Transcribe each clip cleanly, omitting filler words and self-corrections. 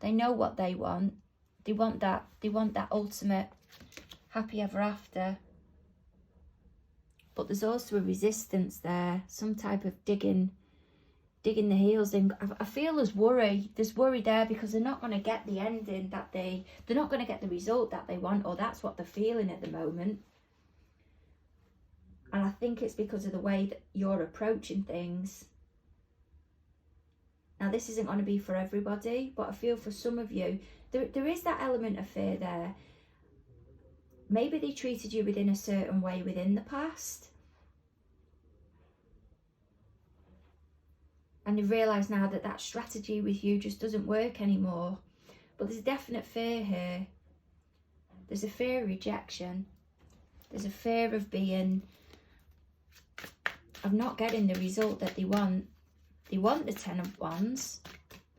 They know what they want. They want that ultimate happy ever after. But there's also a resistance there, some type of digging the heels in. I feel there's worry there, because they're not going to get the ending that they're not going to get the result that they want, or that's what they're feeling at the moment. And I think it's because of the way that you're approaching things. Now, this isn't going to be for everybody, but I feel for some of you, there is that element of fear there. Maybe they treated you within a certain way within the past. And they realise now that that strategy with you just doesn't work anymore. But there's a definite fear here. There's a fear of rejection. There's a fear of not getting the result that they want. They want the 10 of Wands.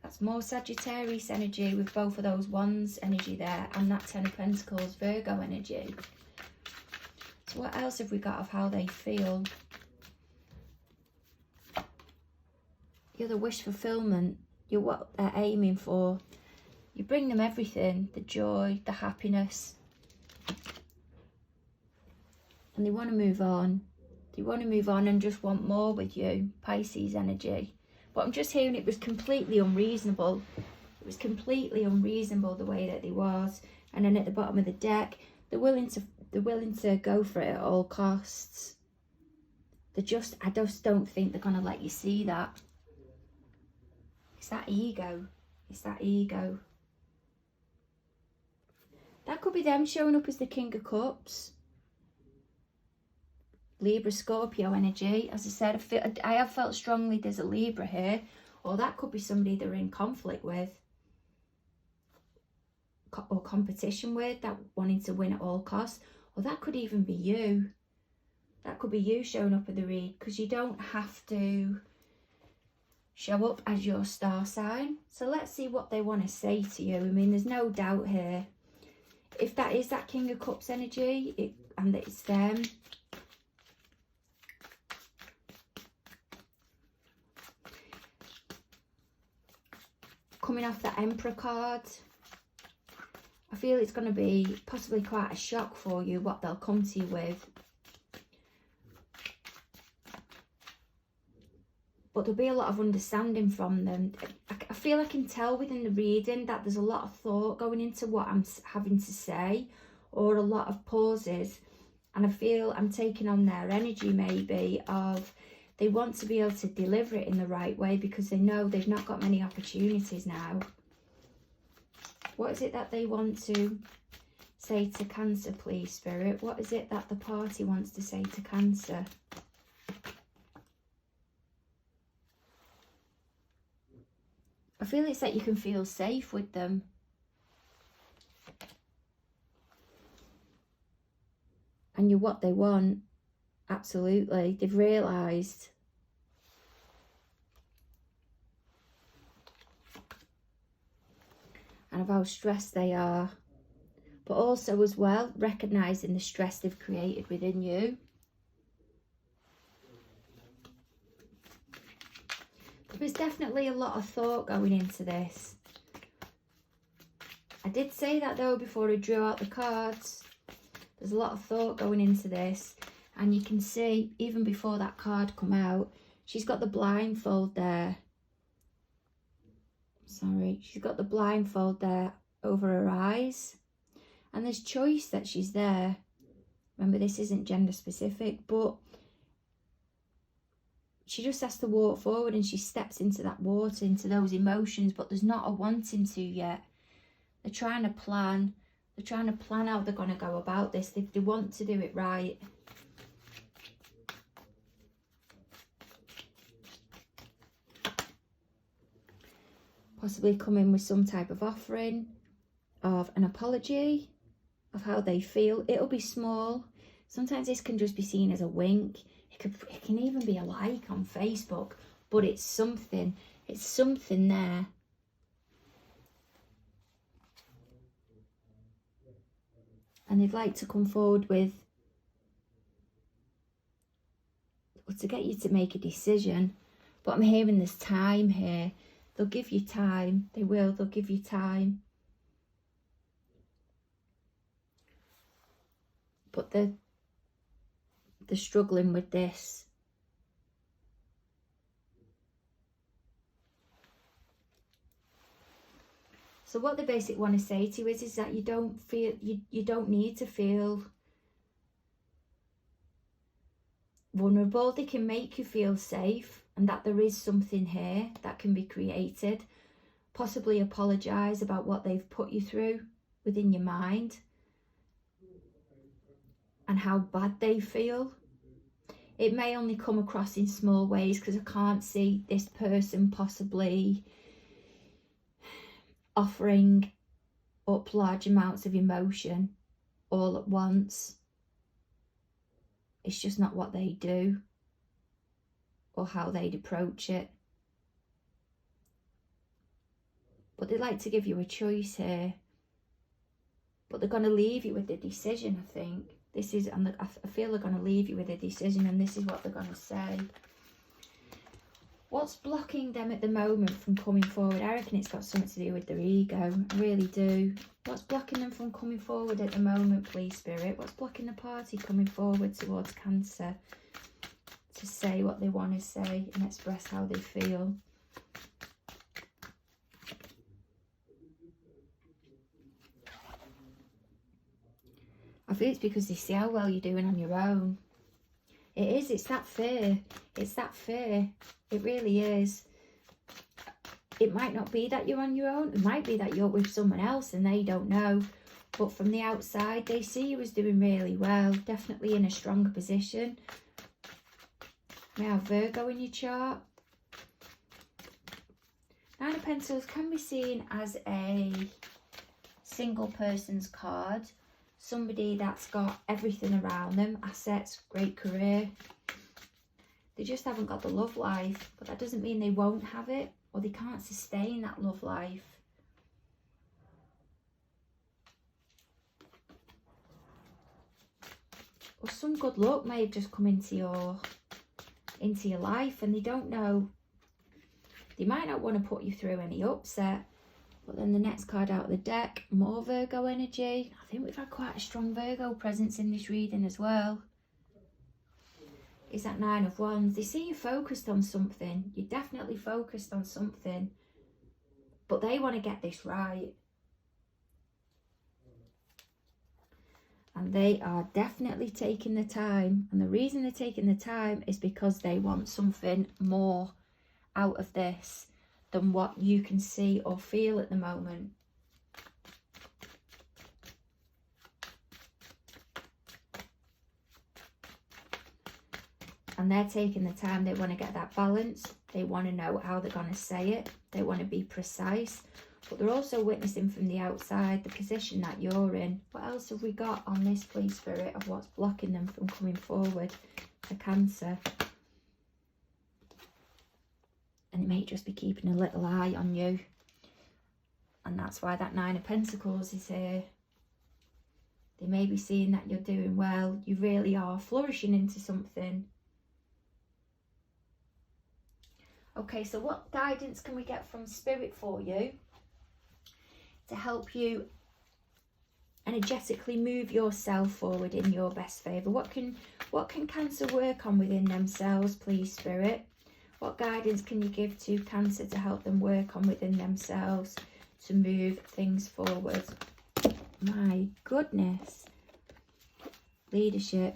That's more Sagittarius energy with both of those Wands energy there, and that 10 of Pentacles Virgo energy. So what else have we got of how they feel? You're the wish fulfillment. You're what they're aiming for. You bring them everything, the joy, the happiness. And they want to move on. They want to move on and just want more with you, Pisces energy. But I'm just hearing it was completely unreasonable. It was completely unreasonable the way that they was. And then at the bottom of the deck, they're willing to go for it at all costs. I just don't think they're gonna let you see that. It's that ego. It's that ego. That could be them showing up as the King of Cups. Libra, Scorpio energy. As I said, I have felt strongly there's a Libra here. Or that could be somebody they're in conflict with. Or competition with, that wanting to win at all costs. Or that could even be you. That could be you showing up at the read. Because you don't have to show up as your star sign. So let's see what they want to say to you. I mean, there's no doubt here. If that is that King of Cups energy, and it's them. Coming off that Emperor card, I feel it's going to be possibly quite a shock for you what they'll come to you with. But there'll be a lot of understanding from them. I feel I can tell within the reading that there's a lot of thought going into what I'm having to say, or a lot of pauses. And I feel I'm taking on their energy maybe of they want to be able to deliver it in the right way, because they know they've not got many opportunities now. What is it that they want to say to Cancer, please, Spirit? What is it that the party wants to say to Cancer? I feel it's that you can feel safe with them. And you're what they want. Absolutely. They've realised. And of how stressed they are. But also as well, recognising the stress they've created within you. There's definitely a lot of thought going into this. I did say that though before I drew out the cards. There's a lot of thought going into this. And you can see, even before that card come out, she's got the blindfold there. Sorry, she's got the blindfold there over her eyes. And there's choice that she's there. Remember, this isn't gender specific, but she just has to walk forward, and she steps into that water, into those emotions, but there's not a wanting to yet. They're trying to plan. They're trying to plan how they're going to go about this. They want to do it right. Possibly come in with some type of offering of an apology of how they feel. It'll be small. Sometimes this can just be seen as a wink. It can even be a like on Facebook, but it's something. It's something there. And they'd like to come forward with, or to get you to make a decision. But I'm hearing there's time here. They'll give you time. They will. They'll give you time. But they're struggling with this. So what they basically want to say to you is that you don't feel, you don't need to feel vulnerable. They can make you feel safe, and that there is something here that can be created. Possibly apologise about what they've put you through within your mind and how bad they feel. It may only come across in small ways, because I can't see this person possibly offering up large amounts of emotion all at once. It's just not what they do or how they'd approach it. But they like to give you a choice here. But they're going to leave you with the decision, I think. This is, and I feel they're going to leave you with a decision, and this is what they're going to say. What's blocking them at the moment from coming forward? I reckon it's got something to do with their ego. I really do. What's blocking them from coming forward at the moment, please, Spirit? What's blocking the party coming forward towards Cancer to say what they want to say and express how they feel? I feel it's because they see how well you're doing on your own. It is, it's that fear. It's that fear. It really is. It might not be that you're on your own. It might be that you're with someone else and they don't know. But from the outside, they see you as doing really well. Definitely in a stronger position. Now, Virgo in your chart. Nine of Pentacles can be seen as a single person's card. Somebody that's got everything around them, assets, great career. They just haven't got the love life, but that doesn't mean they won't have it or they can't sustain that love life. Or some good luck may have just come into your life, and they don't know. They might not want to put you through any upset. But then the next card out of the deck, more Virgo energy. I think we've had quite a strong Virgo presence in this reading as well. Is that Nine of Wands. They see you focused on something. You're definitely focused on something. But they want to get this right. And they are definitely taking the time. And the reason they're taking the time is because they want something more out of this than what you can see or feel at the moment. And they're taking the time. They want to get that balance. They want to know how they're going to say it. They want to be precise. But they're also witnessing from the outside the position that you're in. What else have we got on this, please, Spirit, of what's blocking them from coming forward to Cancer? And they may just be keeping a little eye on you. And that's why that Nine of Pentacles is here. They may be seeing that you're doing well. You really are flourishing into something. Okay, so what guidance can we get from Spirit for you to help you energetically move yourself forward in your best favour? What can Cancer work on within themselves, please, Spirit? What guidance can you give to Cancer to help them work on within themselves to move things forward? My goodness. Leadership.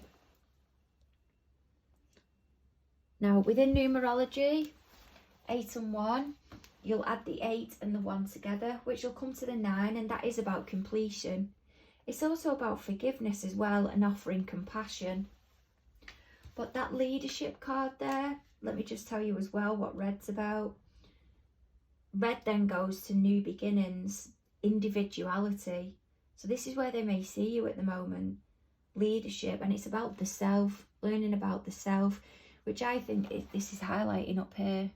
Now, within numerology, 8 and 1, you'll add the 8 and the 1 together, which will come to the 9, and that is about completion. It's also about forgiveness as well and offering compassion. But that leadership card there, let me just tell you as well what red's about. Red then goes to new beginnings, individuality. So this is where they may see you at the moment. Leadership, and it's about the self, learning about the self, which I think this is highlighting up here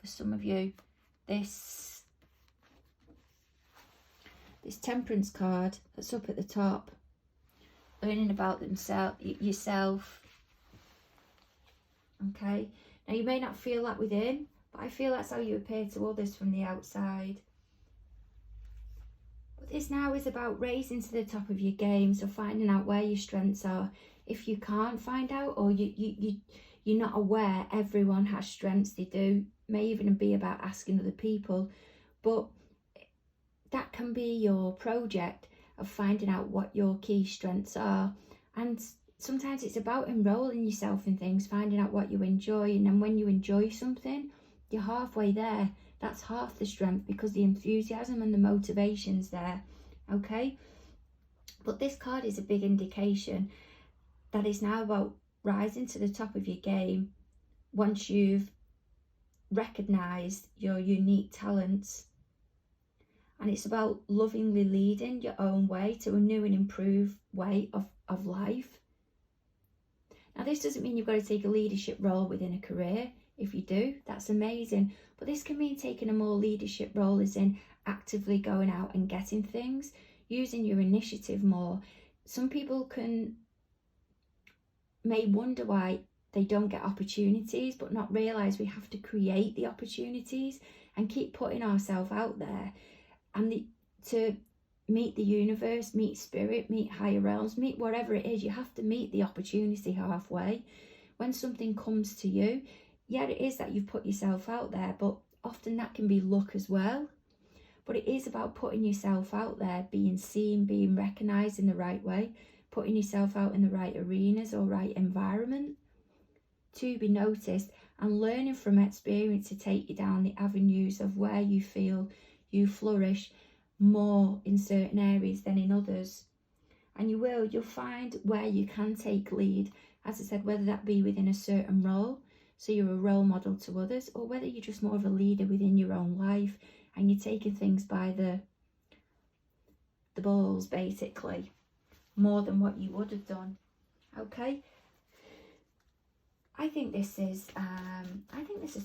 for some of you. This Temperance card that's up at the top, learning about yourself. Okay, now you may not feel that within, but I feel that's how you appear to others from the outside. But this now is about raising to the top of your game, so finding out where your strengths are. If you can't find out, or you're not aware everyone has strengths, they do, may even be about asking other people, but that can be your project of finding out what your key strengths are. And sometimes it's about enrolling yourself in things, finding out what you enjoy, and then when you enjoy something, you're halfway there. That's half the strength, because the enthusiasm and the motivation's there, okay? But this card is a big indication that it's now about rising to the top of your game once you've recognised your unique talents. And it's about lovingly leading your own way to a new and improved way of life. Now, this doesn't mean you've got to take a leadership role within a career. If you do, that's amazing. But this can mean taking a more leadership role, as in actively going out and getting things, using your initiative more. Some people may wonder why they don't get opportunities, but not realise we have to create the opportunities and keep putting ourselves out there. And to meet the universe, meet spirit, meet higher realms, meet whatever it is, you have to meet the opportunity halfway. When something comes to you, yeah, it is that you've put yourself out there, but often that can be luck as well. But it is about putting yourself out there, being seen, being recognised in the right way, putting yourself out in the right arenas or right environment to be noticed, and learning from experience to take you down the avenues of where you feel you flourish more in certain areas than in others. And you'll find where you can take lead, as I said, whether that be within a certain role, so you're a role model to others, or whether you're just more of a leader within your own life and you're taking things by the balls, basically, more than what you would have done. Okay, I think this has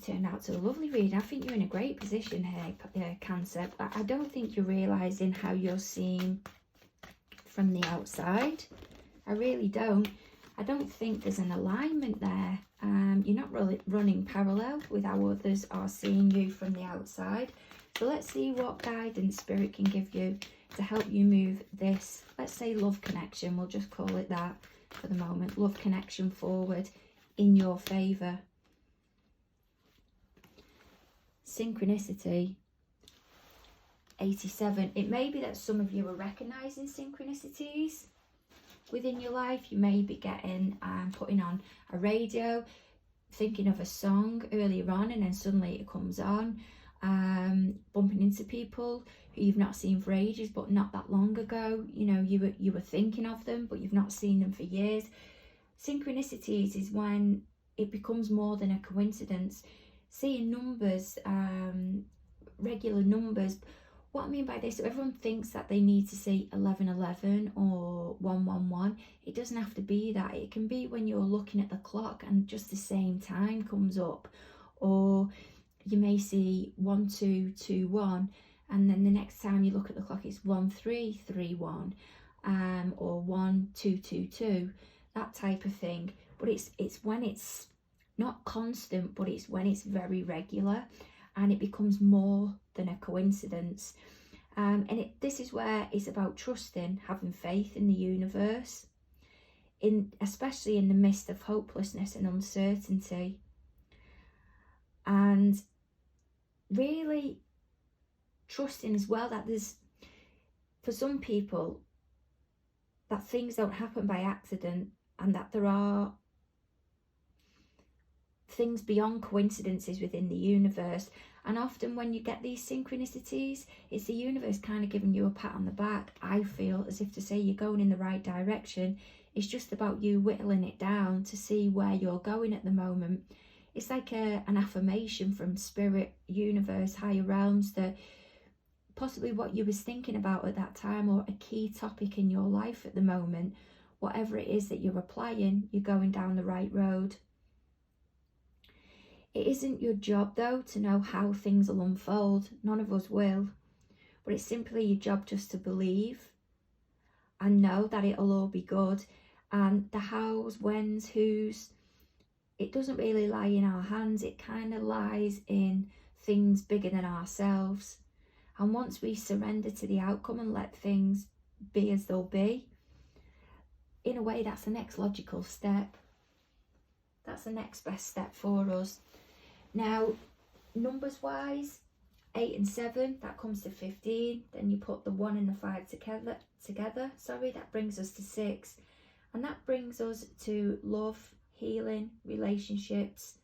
turned out to a lovely read. I think you're in a great position here, Cancer. But I don't think you're realising how you're seen from the outside. I really don't. I don't think there's an alignment there. You're not really running parallel with how others are seeing you from the outside. So let's see what guidance Spirit can give you to help you move this, let's say, love connection. We'll just call it that for the moment. Love connection forward in your favour. Synchronicity, 87. It may be that some of you are recognising synchronicities within your life. You may be getting putting on a radio, thinking of a song earlier on, and then suddenly it comes on, bumping into people who you've not seen for ages, but not that long ago. You know, you were thinking of them, but you've not seen them for years. Synchronicities is when it becomes more than a coincidence. Seeing numbers, regular numbers. What I mean by this, so everyone thinks that they need to see 1111 or 111. It doesn't have to be that. It can be when you're looking at the clock and just the same time comes up. Or you may see 1221, and then the next time you look at the clock it's 1331, or 1222, that type of thing. But it's when it's not constant, but it's when it's very regular and it becomes more than a coincidence. This is where it's about trusting, having faith in the universe, especially in the midst of hopelessness and uncertainty. And really trusting as well that there's, for some people, that things don't happen by accident, and that there are things beyond coincidences within the universe. And often when you get these synchronicities, it's the universe kind of giving you a pat on the back, I feel, as if to say you're going in the right direction. It's just about you whittling it down to see where you're going at the moment. It's like an affirmation from spirit, universe, higher realms, that possibly what you was thinking about at that time, or a key topic in your life at the moment, whatever it is that you're applying, you're going down the right road. It isn't your job, though, to know how things will unfold. None of us will. But it's simply your job just to believe and know that it'll all be good. And the hows, whens, whos, it doesn't really lie in our hands. It kind of lies in things bigger than ourselves. And once we surrender to the outcome and let things be as they'll be, in a way, that's the next logical step. That's the next best step for us. Now, numbers wise, 8 and 7, that comes to 15. Then you put the 1 and the 5 together. That brings us to 6. And that brings us to love, healing, relationships,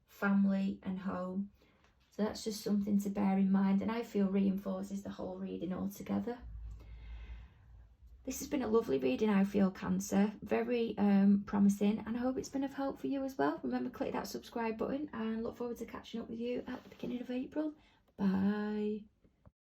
family and home. So that's just something to bear in mind, and I feel reinforces the whole reading altogether. This has been a lovely reading, I feel, Cancer. Very promising, and I hope it's been of help for you as well. Remember, click that subscribe button and look forward to catching up with you at the beginning of April. Bye.